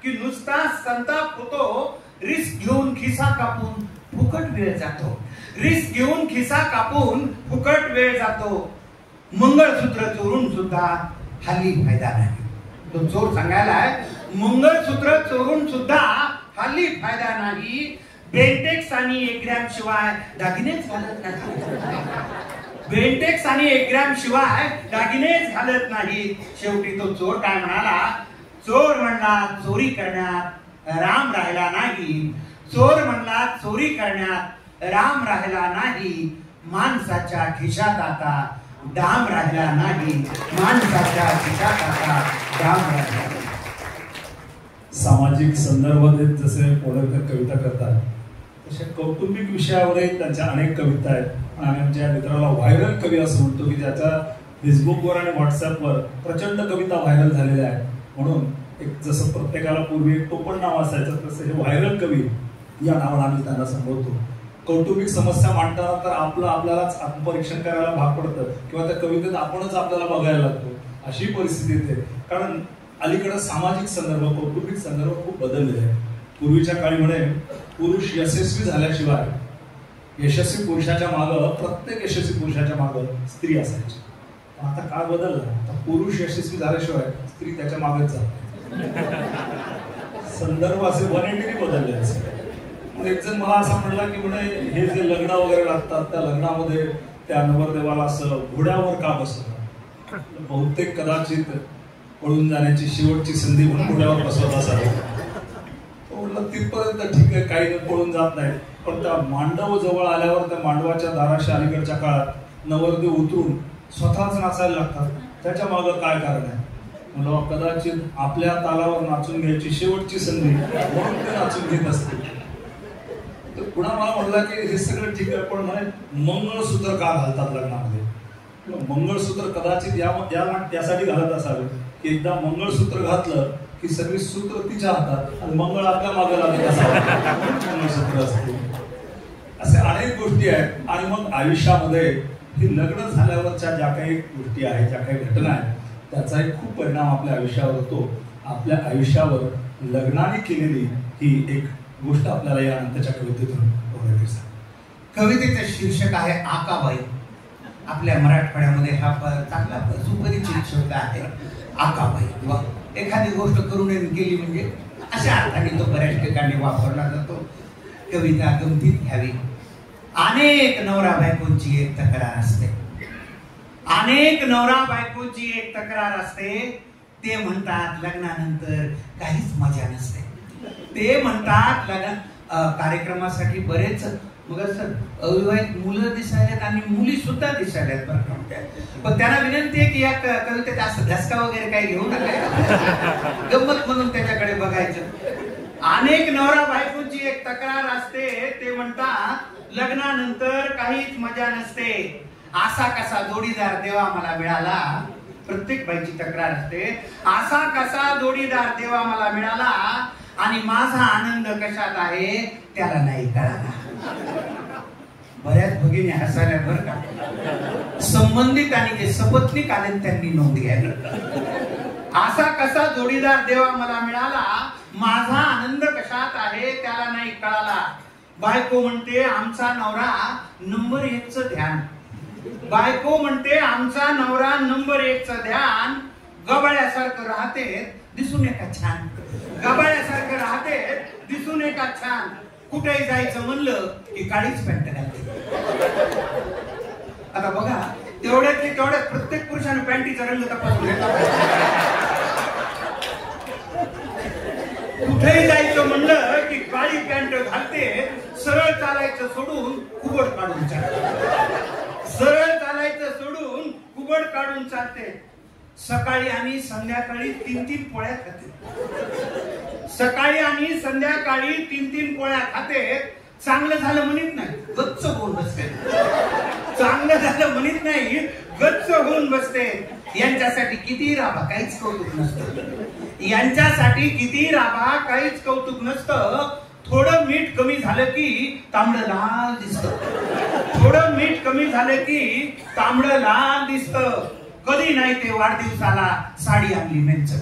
की नुसता संताप होतो. रिस्क घेऊन खिसा कापून फुकट वेळ जातो. रिस्क घेऊन खिसा कापून फुकट वेळ जातो. मंगळसूत्र चोरून सुद्धा हल्ली फायदा नाही. तो चोर सांगायला मंगळसूत्र चोरून सुद्धा हल्ली फायदा नाही. बेंटेक्स आणि 1 ग्रॅम शिवाय दागिनेच घालत नाही. बेंटेक्स आणि 1 ग्रॅम शिवाय दागिनेच घालत नाही. शेवटी तो चोर काय म्हणाला. चोर म्हणला चोरी करण्यात राम राहिला नाही. चोर म्हणला चोरी करण्यात राम राहिला नाही. माणसाच्या खिशात आता दाम राहिला नाही. माणसाच्या खिशात आता दाम राहिला नाही. सामाजिक संदर्भात जसे पोडरकर कविता करतात तसे कौटुंबिक विषयावरही त्यांच्या अनेक कविता आहेत. आणि आमच्या मित्राला व्हायरल कवी असं म्हणतो की ज्याच्या फेसबुकवर आणि व्हॉट्सअपवर प्रचंड कविता व्हायरल झालेल्या आहेत. म्हणून एक जसं प्रत्येकाला पूर्वी एक टोपण नाव असायचं तसं हे व्हायरल कवी या नावाने आम्ही त्यांना संबोधतो. कौटुंबिक समस्या मांडताना तर आपल्यालाच आत्मपरीक्षण करायला भाग पडतं किंवा त्या कवितेत आपणच आपल्याला बघायला लागतो अशी परिस्थिती येते. कारण अलीकडे सामाजिक संदर्भ कौटुंबिक संदर्भ खूप बदललेले आहे. पूर्वीच्या काळीमध्ये पुरुष यशस्वी झाल्याशिवाय यशस्वी पुरुषाच्या मागं प्रत्येक यशस्वी पुरुषाच्या मागं स्त्री असायची. पण आता काळ बदलला. आता पुरुष यशस्वी झाल्याशिवाय स्त्री त्याच्या मागेच जाते. संदर्भ असे 180 बदलले असते. एक जण मला असं म्हणला की म्हणे हे जे लग्न वगैरे लागतात त्या लग्नामध्ये त्या नवरदेवाला असं घोड्यावर का बसवतात, बहुतेक कदाचित पळून जाण्याची शेवटची संधी म्हणून घोड्यावर बसवत असावं. म्हटलं तिथपर्यंत ठीक आहे, काही पळून जात नाही, पण त्या मांडव जवळ आल्यावर त्या मांडवाच्या दाराशी अलीकडच्या काळात नवरदेव उतरून स्वतःच नाचायला लागतात. त्याच्या मागं काय कारण आहे? म्हणलं कदाचित आपल्या तालावर नाचून घ्यायची शेवटची संधी म्हणून ते नाचून घेत असतील. तर पुन्हा मला म्हणला की हे सगळं ठीक आहे, पण म्हणे मंगळसूत्र का घालतात लग्नामध्ये? मंगळसूत्र कदाचित यासाठी घालत असावे की एकदा मंगळसूत्र घातलं की सगळी सूत्र तिच्या हातात आणि मंगळ आपल्या मागे लागत असावं मंगळसूत्र असते. असे अनेक गोष्टी आहेत. आणि मग आयुष्यामध्ये ही लग्न झाल्यावरच्या ज्या काही गोष्टी आहेत, ज्या काही घटना आहेत, त्याचा एक खूप परिणाम आपल्या आयुष्यावर होतो. आपल्या आयुष्यावर लग्नाने केलेली ही एक गोष्ट आपल्याला या नंतरच्या कवितेतून दिसते. कवितेचं शीर्षक आहे आकाबाई. आपल्या मराठवाड्यामध्ये हा चांगला सुपरिचित शब्द आहे आकाबाई. एखादी गोष्ट करून केली म्हणजे अशा अर्थाने तो बऱ्याच ठिकाणी वापरला जातो. कविता गमतीत घ्यावी. अनेक नवरा बायकोंची एक तक्रार असते. अनेक नवरा बायकोची एक तक्रार असते. ते म्हणतात लग्नानंतर काहीच मजा नसते. ते म्हणतात लग्न कार्यक्रमासाठी बरेच मग असं अविवाहित मुलं दिसायलेत आणि मुली सुद्धा दिसायल्यात बरं का. पण त्यांना विनंती आहे की या कवितेत असं धसका वगैरे काही घेऊ नका, गंमत म्हणून त्याच्याकडे बघायचं. अनेक नवरा बायकोची एक तक्रार असते. ते म्हणतात लग्नानंतर काहीच मजा नसते. असा कसा जोडीदार देवा मला मिळाला. प्रत्येक बाईची तक्रार असते. असा कसा जोडीदार देवा मला मिळाला आणि माझा आनंद कशात आहे त्याला नाही कळाला. बऱ्याच भगिनी हसायला बरं का. संबंधित आणि जे सपत्नीक आले त्यांनी नोंद घ्यायला. असा कसा जोडीदार देवा मला मिळाला, माझा आनंद कशात आहे त्याला नाही कळाला. बायको म्हणते आमचा नवरा नंबर 1चं ध्यान. बायको म्हणते आमचा नवरा नंबर 1चं ध्यान. गबाळ्यासारखं राहते दिसून एका छान. गबाळ्यासारखं राहते दिसून एका छान. कुठेही जायचं म्हणलं की काळीच पॅन्ट घालते. आता बघा तेवढ्यात प्रत्येक पुरुषाने पॅन्टीचा रंग तपासून घेतला. कुठेही जायचं म्हणलं की काळी पॅन्ट घालते. सरळ चालायचं सोडून कुबड काढून चालते. सरळ चालायचं सोडून कुबड काढून चालते. सकाळी आणि संध्याकाळी 3-3 पोळ्या खाते. सकाळी आणि संध्याकाळी 3-3 पोळ्या खाते. चांगलं झालं म्हणत नाही, गच्च होऊन बसते. चांगलं झालं म्हणत नाही, गच्च होऊन बसते. यांच्यासाठी किती राबा काहीच कौतुक नसतं. यांच्यासाठी किती राबा काहीच कौतुक नसतं. थोडं मीठ कमी झालं की तांबडं लाल दिसतं. थोडं मीठ कमी झालं की तांबडं लाल दिसतं. कधी नाही ते वाढदिवसाला साडी आणली मेंच.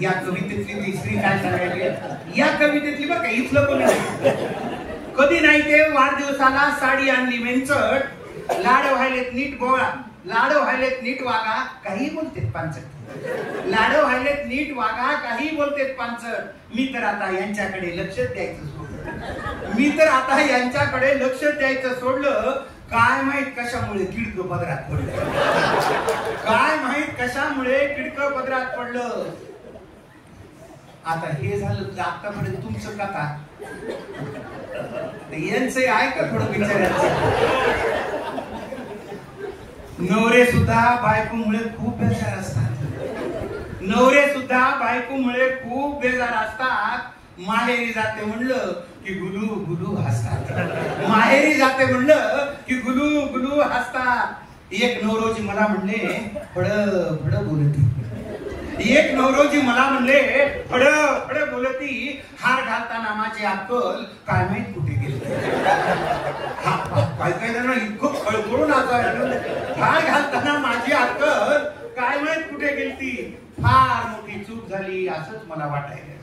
या कवितेतली तिसरी काय सांगायची या कवितेतली बरं का, इथलं कोणी कधी नाही ते वाढदिवसाला साडी आणली मेंचट. लाड व्हायलेत नीट बोळा, लाड व्हायलेत नीट वागा, काही बोलतेत पांचट. लाड व्हायलेत नीट वागा, काही बोलतेत पांचट. मी तर आता यांच्याकडे लक्ष द्यायचं सोडलं. मी तर आता यांच्याकडे लक्ष द्यायचं सोडलं. काय माहित कशामुळे किडकं पदरात पडलं. काय माहित कशामुळे किडकं पदरात पडलं. आता हे झालं आतापर्यंत तुमचं कथा. यांचं आहे का थोडं विचारायचं. नवरे सुद्धा बायकोमुळे खूप बेजार असतात. नवरे सुद्धा बायकोमुळे खूप बेजार असतात. माहेरी जाते म्हणलं की गुलू गुलू हसतात. माहेरी जाते म्हणलं की गुलू गुलू हसतात. एक नवरोजी मला म्हणले फड फड बोलती. एक नवरोजी मला म्हणले फड फड बोलती. हार घालताना माझी अक्कल काय माहित कुठे गेली. काय काय जण इतकं खळखळून असायचं. हार घालताना माझी अक्कल काय माहित कुठे गेली. फार मोठी चूक झाली असंच मला वाटायला.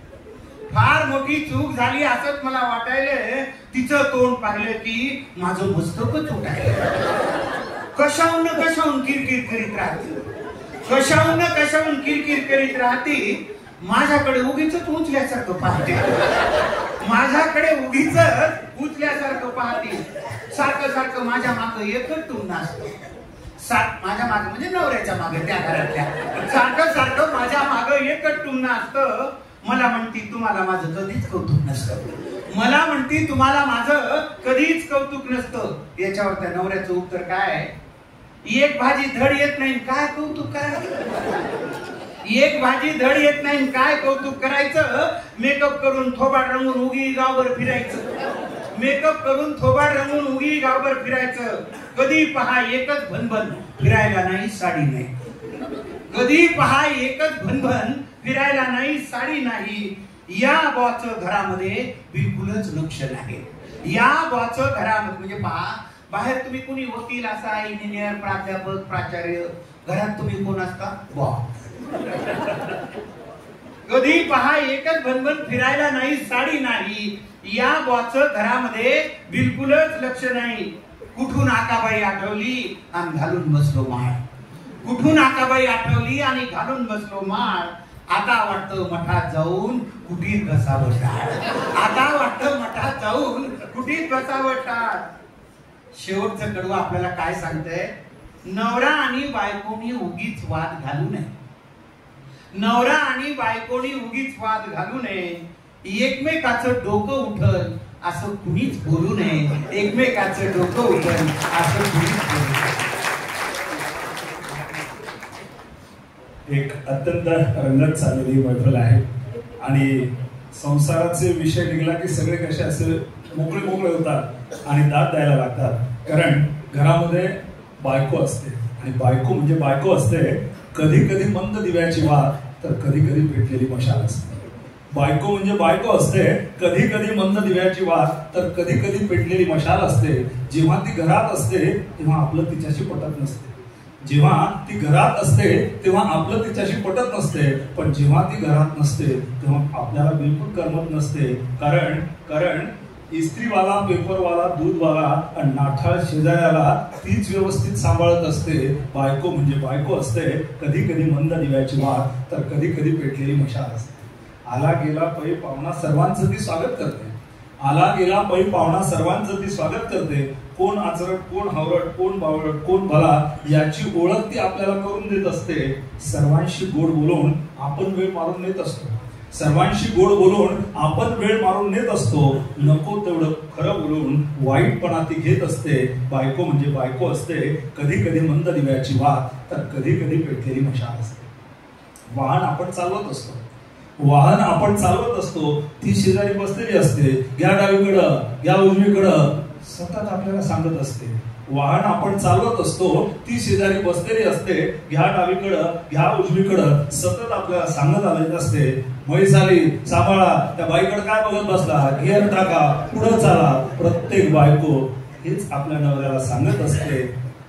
फार मोठी चूक झाली असंच मला वाटायला. तिचं तोंड पाहिलं की माझं मस्तकच उठायलं. कशाहून किरकिर करीत राहते. कशाहून किरकिर करीत राहते. माझ्याकडे उगीच उचल्यासारखं पाहते, माझ्याकडे उगीच उचल्यासारखं पाहते, सारखं सारखं माझ्या मागं एकच टुमणं असतं, माझ्या मागं म्हणजे नवऱ्याच्या मागं त्या घरातल्या सारखं सारखं माझ्या मागं एकच टुमणं असतं. मला म्हणती तुम्हाला माझं कधीच कौतुक नसतं, मला म्हणती तुम्हाला माझं कधीच कौतुक नसतं. याच्यावर त्या नवऱ्याचं उत्तर काय? एक भाजी धड येत नाही काय कौतुक करायचं, एक भाजी धड येत नाही काय कौतुक करायचं. मेकअप करून थोबाड रंगून उगी गावभर फिरायचं, मेकअप करून थोबाड रंगून उगी गावभर फिरायचं. कधी पहा एकच भनभन, फिरायला नाही साडी नाही, कधी पहा एकच भनभन, फिरायला नाही साडी नाही. या बॉचं घरामध्ये बिलकुलच लक्ष नाही, या बॉचं घरामध्ये म्हणजे पहा बाहेर तुम्ही कोणी वकील असा, इंजिनियर, प्राध्यापक, प्राचार्य, घरात तुम्ही कोण असता? बॉ. कधी पहा एकच भनभन, फिरायला नाही साडी नाही. या बॉचं घरामध्ये बिलकुलच लक्ष नाही. कुठून आकाबाई आठवली आणि घालून बसलो माळ, कुठून आकाबाई आठवली आणि घालून बसलो माळ. आता वाटतं मठात जाऊन कुटीत बसावं टाळ, आता वाटतं मठात जाऊन कुटीत बसावं टाळ. शेवटचं कडवं आपल्याला काय सांगतंय? नवरा आणि बायकोनी उगीच वाद घालू नये, नवरा आणि बायकोनी उगीच वाद घालू नये. एकमेकाचं डोकं उठल असं कुणीच बोलू नये, एकमेकाचं डोकं उठल असं कुणीच बोलू नये. एक अत्यंत रंगत चाललेली मैफल आहे आणि संसाराचे विषय निघाला की सगळे कसे असे मोकळे मोकळे होतात आणि दाद द्यायला लागतात. कारण घरामध्ये बायको असते आणि बायको म्हणजे बायको असते. कधी कधी मंद दिव्याची वात तर कधी कधी पेटलेली मशाल असते. बायको म्हणजे बायको असते, कधी कधी मंद दिव्याची वात तर कधी कधी पेटलेली मशाल असते. जेव्हा ती घरात असते तेव्हा आपलं तिच्याशी पटत नसते, जेव्हा ती घरात असते तेव्हा आपलं तिच्याशी पटत नसते. पण जेव्हा ती घरात नसते तेव्हा आपल्याला बिलकुल करमत नसते. कारण इस्त्रीवाला, पेपरवाला, दूधवाला आणि नाठाळ शेजाऱ्याला तीच व्यवस्थित सांभाळत असते. बायको म्हणजे बायको असते, कधी कधी मंद दिव्याची वात तर कधी कधी पेटलेली मशाल असते. आला गेला पै पाहुणा सर्वांचं ती स्वागत करते, आला गेला पै पाहुणा सर्वांचं ती स्वागत करते. कोण आचरट, कोण हावरट, कोण बावळट, कोण भला याची ओळख ती आपल्याला करून देत असते. सर्वांशी गोड बोलून आपण वेळ मारून नेत असतो, सर्वांशी गोड बोलून आपण वेळ मारून नेत असतो. नको तेवढं खरं बोलून वाईटपणा ती घेत असते. बायको म्हणजे बायको असते, कधी कधी मंद दिव्याची वात तर कधी कधी पेटलेली मशाल असते. वाहन आपण चालवत असतो, वाहन आपण चालवत असतो, ती शेजारी बसलेली असते, घ्या डावीकडं, घ्या उजवीकडं, सतत आपल्याला सांगत असते. वाहन आपण चालवत असतो, ती शेजारी बसलेली असते, घ्या डावीकडं, घ्या उजवीकडं, सतत आपल्याला सांगत आलेली असते. म्हैस आली सांभाळा, त्या बाईकडे काय बघत बसला, गिअर टाका, पुढं चाला. प्रत्येक बायको हेच आपल्या नवऱ्याला सांगत असते.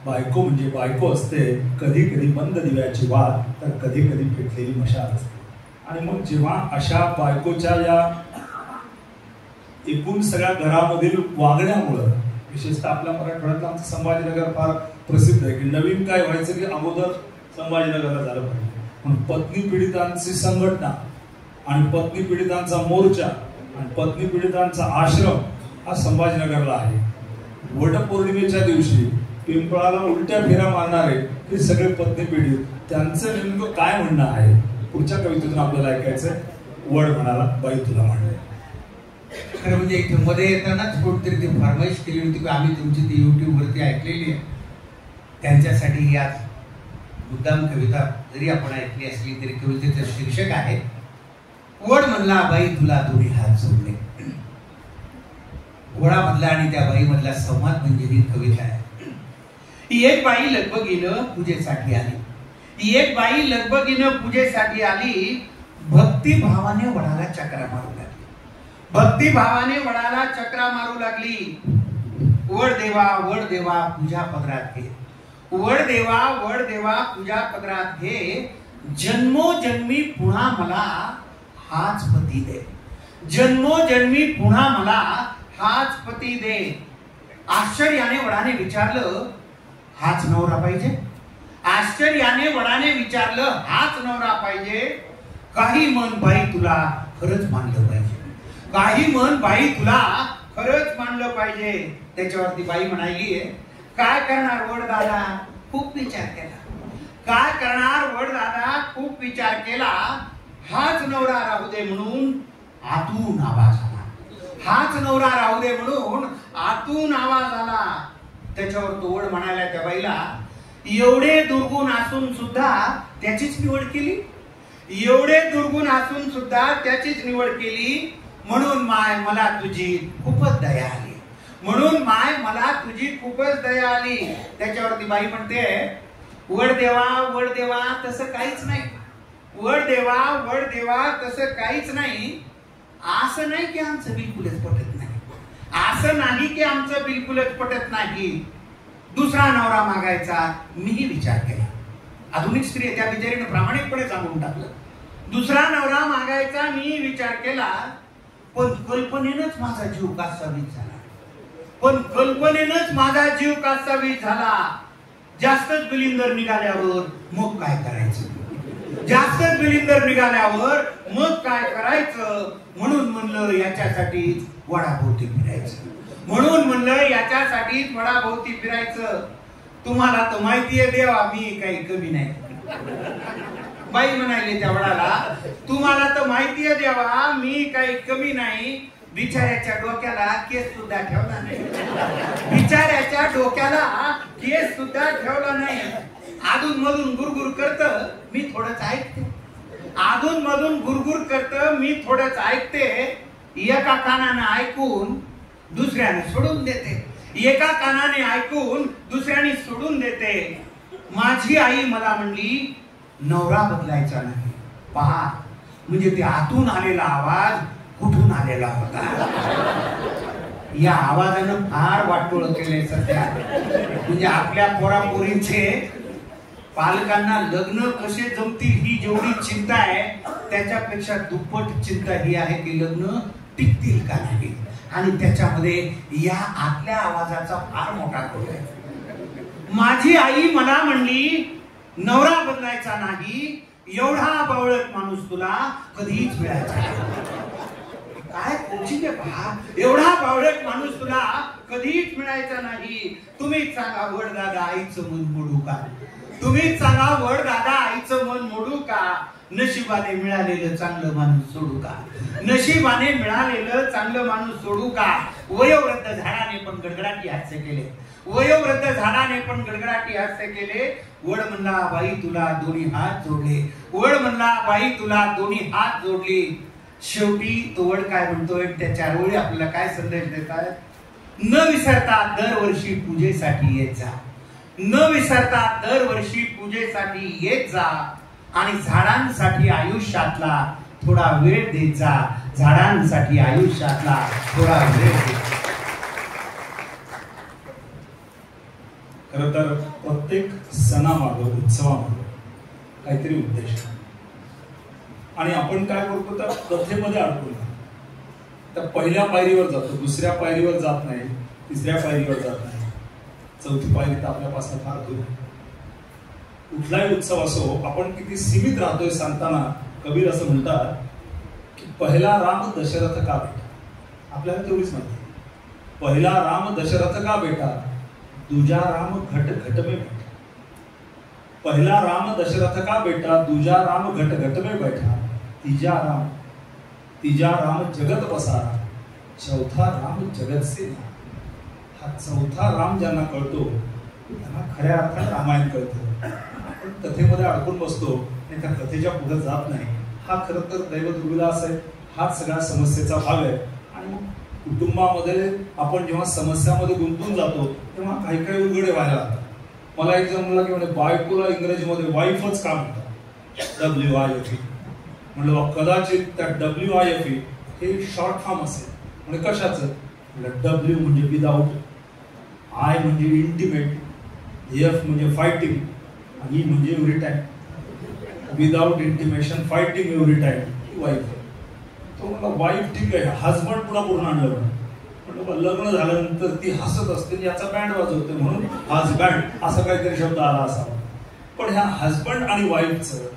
बायको म्हणजे बायको असते, कधी कधी मंद दिव्याची वात तर कधी कधी पेटलेली मशाल असते. आणि मग जेव्हा अशा बायकोच्या या एकूण सगळ्या घरामधील वागण्यामुळं, विशेषतः आपल्या मराठवाड्यातलं आमचं संभाजीनगर फार प्रसिद्ध आहे की नवीन काय व्हायचं की अगोदर संभाजीनगरला झालं पाहिजे. म्हणून पत्नी पीडितांची संघटना आणि पत्नी पीडितांचा मोर्चा आणि पत्नी पीडितांचा आश्रम हा संभाजीनगरला आहे. वटपौर्णिमेच्या दिवशी पिंपळाला उलट्या फेऱ्या मारणारे हे सगळे पत्नी पीडित, त्यांचं नेमकं काय म्हणणं आहे पुढच्या कवितेतून आपल्याला ऐकायचंय. वड म्हणाला बाई तुला म्हणले. खरं म्हणजे इथे मध्ये येतानाच कोणतरी ती फरमाईश केली होती की आम्ही तुमची ती युट्यूब वरती ऐकलेली आहे, त्यांच्यासाठी ही आज मुद्दाम कविता जरी आपण ऐकली असली तरी कवितेचं शीर्षक आहे वड म्हणला बाई तुला दोन्ही हात जोडले. वडामधला आणि त्या बाईमधला संवाद म्हणजे ही कविता आहे. एक बाई लगबगीनं पूजेसाठी आली, एक बाई लगबगीनं पूजेसाठी आली. भक्तिभावाने वडाला चक्रा मारू लागली, भक्तिभावाने वडाला चक्रा मारू लागली. वड देवा पूजा पदरात घे, वड देवा पूजा पदरात घे. जन्मोजन्मी पुन्हा मला हाच पती दे, जन्मोजन्मी पुन्हा मला हाच पती दे. आश्चर्याने वडाने विचारलं हाच नवरा पाहिजे, आश्चर्याने वडाने विचारलं हाच नवरा पाहिजे. काही मन बाई तुला खरंच मानलं पाहिजे, काही मन बाई तुला खरंच मानलं पाहिजे. त्याच्यावरती बाई म्हणाली, काय करणार वडदादा, खूप विचार केला. काय करणार वडदादा, खूप विचार केला. हाच नवरा राहू दे म्हणून आतून आवाज आला, हाच नवरा राहू दे म्हणून आतून आवाज आला. त्याच्यावर तो वड म्हणाला त्या बाईला, एवढे दुर्गुण असून सुद्धा त्याचीच निवड केली, एवढे दुर्गुण असून सुद्धा त्याचीच निवड केली. म्हणून माय मला तुझी खूपच दया आली, म्हणून माय मला तुझी खूपच दया आली. त्याच्यावरती बाई म्हणते, वडदेवा वडदेवा तसं काहीच नाही, वडदेवा वडदेवा तसं काहीच नाही. असं नाही की आमचं बिलकुलच पटत नाही, असं नाही की आमचं बिलकुलच पटत नाही. दुसरा नवरा मागायचा मीही विचार केला. आधुनिक स्त्री त्या बिचारीने प्रामाणिकपणे सांगून टाकलं, दुसरा नवरा मागायचा मी विचार केला, पण कल्पनेनंच माझा जीव कासावीस झाला, पण कल्पनेनंच माझा जीव कासावीस झाला. जास्तच बिलिंदर निघाल्यावर मग काय करायचं, जास्तच बिलिंदर निघाल्यावर मग काय करायचं. म्हणून म्हणलं याच्यासाठी वडाभोवती फिरायचं, म्हणून म्हणलं याच्यासाठी वडाभोवती फिरायचं. तुम्हाला तर माहितीये देवा मी काही कमी नाही. बाई म्हणाली त्या वडाला, तुम्हाला तर माहितीये देवा मी काही कमी नाही. बिचाऱ्याच्या डोक्याला केस सुद्धा ठेवला नाही, बिचाऱ्याच्या डोक्याला केस सुद्धा ठेवला नाही. अधून मधून गुरगुर करत मी थोडंच ऐकते, अधून मधून गुरगुर करत मी थोडंच ऐकते. एका कानाने ऐकून दुसऱ्याने सोडून देते, एका कानाने ऐकून दुसऱ्याने सोडून देते. माझी आई मला म्हणली, नवरा बदलायचा नाही, पहा म्हणजे ते आतून आलेला आवाज कुठून आलेला होता. या आवाजानं फार वाटोळ केले सध्या. म्हणजे आपल्या पोरापोरींचे पालकांना लग्न कसे जमतील ही जेवढी चिंता आहे, त्याच्यापेक्षा दुप्पट चिंता ही आहे की लग्न टिकतील का नाही. आणि त्याच्यामध्ये या आतल्या आवाजाचा फार मोठा तोल आहे. माझी आई मला म्हणली, नवरा बदलायचा नाही, एवढा बावळट माणूस तुला कधीच मिळायचा नाही. काय कोचिंग आहे पहा, एवढा बावळट माणूस तुला कधीच मिळायचा नाही. तुम्हीच सांगा वडदादा आईचं मन मोडू का, तुम्हीच सांगा वडदादा आईचं मन मोडू का. नशिबाने मिळालेलं चांगलं माणूस सोडू का, नशिबाने मिळालेलं चांगलं माणूस सोडू का. वयोवृद्ध झाडाने पण गडगडाटी हास्य केले, वयोवृद्ध झाडाने पण गडगडाटी हास्य केले. वड म्हणला बाई तुला दोन्ही हात जोडले, वड म्हणला बाई तुला दोन्ही हात जोडले. शेवटी तो वड काय म्हणतोय, त्याच्या ओळी आपल्याला काय संदेश देतात, न विसरता दरवर्षी पूजेसाठी येत जा, न विसरता दरवर्षी पूजेसाठी येत जा. आणि झाडांसाठी आयुष्यातला थोडा वेळ देत जा, झाडांसाठी आयुष्यातला थोडा वेळ देत जा. खरं तर प्रत्येक सणामागं उत्सवामागं काहीतरी उद्देश आहे. आणि आपण काय करतो तर कथेमध्ये अडकून तर पहिल्या पायरीवर जातो, दुसऱ्या पायरीवर जात नाही, तिसऱ्या पायरीवर जात नाही, चौथी पायरी तर आपल्यापासून फार दूर आहे. कुठलाही उत्सव असो, आपण किती सीमित राहतोय सांगताना कबीर असं म्हणतात की पहिला राम दशरथ का बेटा. आपल्याला तेवढीच माहिती, पहिला राम दशरथ का बेटा, दूजा राम घट घट में बैठा. पहिला राम दशरथ का बेटा, दूजा राम घट घट में बैठा, तीजा राम जगत पसारा, चौथा राम जगत से ना. हा चौथा राम ज्यांना कळतो त्यांना खऱ्या अर्थाने रामायण कळतं. आपण कथेमध्ये अडकून बसतो आणि त्या कथेच्या पुढे जात नाही. हा खरं तर दैवदुर्विलास आहे, हाच सगळ्या समस्येचा भाग आहे. आणि कुटुंबामध्ये आपण जेव्हा समस्यामध्ये गुंतून जातो तेव्हा काही काही उलगडे व्हायला लागतात. मला एक जण म्हणला की म्हणजे बायकोला इंग्रजीमध्ये वाईफच का म्हणतात, WIFE. म्हणलं कदाचित त्या WIFE हे शॉर्ट फॉर्म असेल. म्हणजे कशाचं, W म्हणजे विदाऊट, I म्हणजे इंटिमेट, F म्हणजे फायटिंग आणि E म्हणजे every time. Without intimation fighting every time wife. तो म्हणला वाईफ ठीक आहे, हजबंड पुन्हा पूर्ण आणलं. म्हणलं लग्न झाल्यानंतर ती हसत असते, याचा बँड वाजवते म्हणून हजबँड असा काहीतरी शब्द आला असावा. पण ह्या हजबंड आणि वाईफचं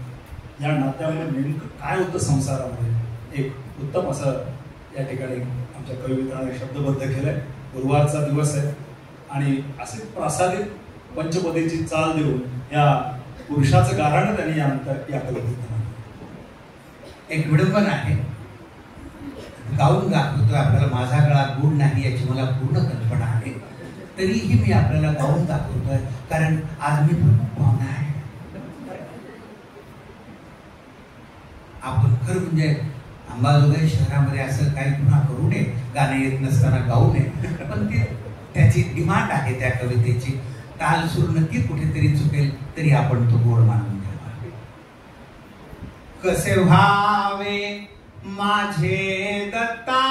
या नात्यामुळे नेमकं काय होतं संसारामध्ये एक उत्तम असं या ठिकाणी आमच्या कवी मित्राने शब्दबद्ध केलंय. गुरुवारचा दिवस आहे आणि असे प्रासादिक पंचपदीची चाल देऊन या पुरुषाचं गाराणं त्यांनी या कवितेत एक विडंबन आहे. गाऊन दाखवतोय आपल्याला, माझा गळा गुण नाही याची मला पूर्ण कल्पना आहे, तरीही मी आपल्याला गाऊन दाखवतोय कारण आज मी प्रमुख पाहुणा आहे. आपण खरं म्हणजे अंबाजोगाई शहरामध्ये असं काही पुन्हा करू नये, गाणं येत नसताना गाऊ नये, पण ते त्याची डिमांड आहे त्या कवितेची. ताल सूर नक्की कुठेतरी चुकेल तरी आपण तो गोड मानून घ्यावा. कसे व्हावे माझे दत्ता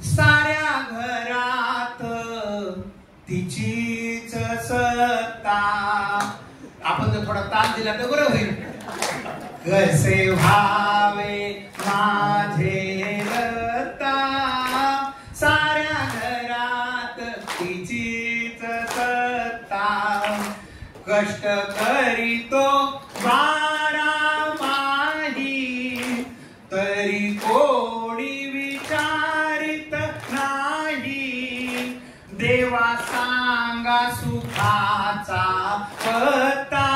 साऱ्या घरात तिचीच सत्ता. आपण जर थोडा ताल दिला तर बरं होईल. कसे व्हावे माझे दत्ता साऱ्या घरात तिचीच सत्ता. कष्ट करीतो बारा माही तरी कोणी विचारित नाही. देवा सांगा सुखाचा पत्ता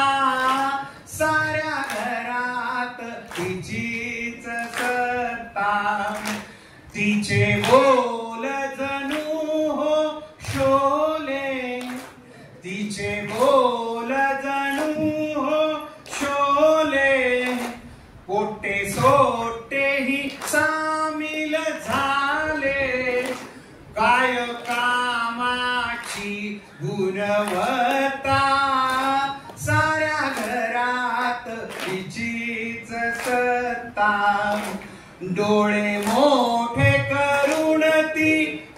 साऱ्या घरात तिचीच सत्ता. तिचे बोल जणू हो शोले, तिचे बोल जणू हो शोले. पोटे सोटे ही सामील झाले, काय कामाची गुणवत्ता साऱ्या घरात तिचीच सत्ता. डोळे मोठे करून ती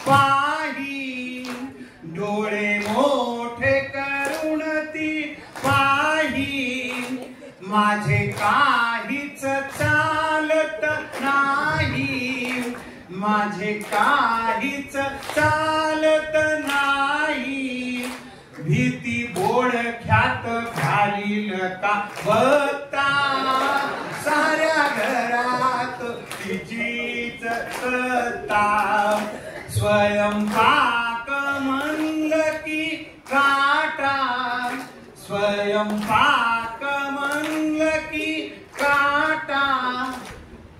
पाही, डोळे मोठे करून ती पाही. माझे काहीच चालत नाही, माझे काहीच चालत नाही. भीती बोडख्यात घालील का बत्ता साऱ्या घरात तिचीच सत्ता. स्वयंपाक म्हणलं की काटा, स्वयंपाक म्हणलं की काटा.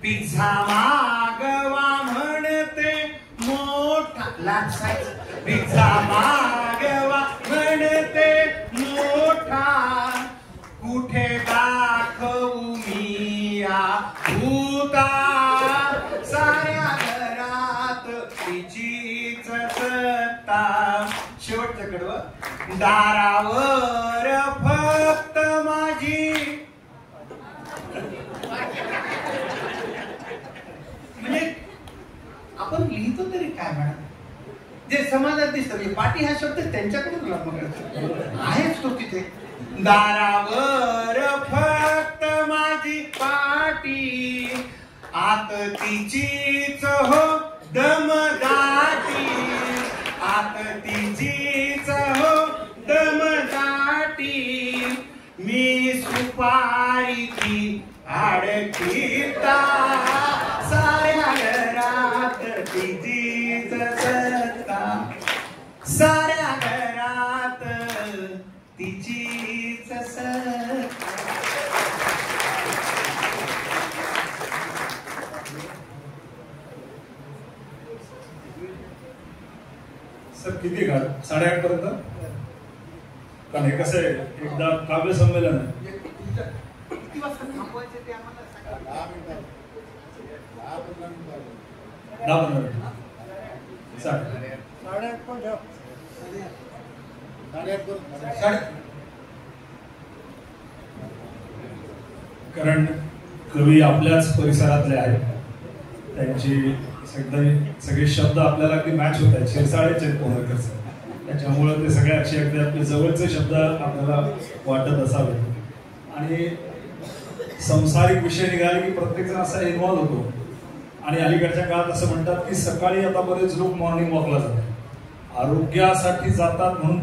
पिझ्झा मागवा म्हणते मोठा लागसाय, पिझ्झा मागवा म्हणते मोठा. कुठे दाखवू मी या भूता साऱ्या घरात तिचीच सत्ता. शेवटचं कडवं. दारावर फक्त माझी, म्हणजे आपण लिहितो तरी काय म्हणा, जे समाजात दिसतं म्हणजे पाटी हा शब्द त्यांच्याकडून आहेच तो तिथे. दारावर फक्त माझी पाटी, आत तिचीच हो दमदाटी, आत तिचीच हो दमदाटी. मी सुपारी ती आडकीता साऱ्या घरात तिचीच सत्ता, साऱ्या घरात तिचीच सत्ता. सर किती घाल 8:30 पर्यंत कारण हे कसं आहे एकदा काव्य संमेलन आहे. किती वाजता थांबवायचे ते आम्हाला सांगा. 10-15 मिनिट. 8:30 कारण कवी आपल्याच परिसरातले आहेत, त्यांची सगळे शब्द आपल्याला अगदी मॅच होत आहेत. शिरसाळेचे पोहरकरचे, त्याच्यामुळं ते सगळे अगदी आपले जवळचे शब्द आपल्याला वाटत असावे. आणि संसारिक विषय निघाले की प्रत्येक जण असा इन्व्हॉल्व होतो. आणि अलीकडच्या काळात असं म्हणतात की सकाळी आता बरेच लोक मॉर्निंग वॉकला जातात, आरोग्यासाठी जातात म्हणून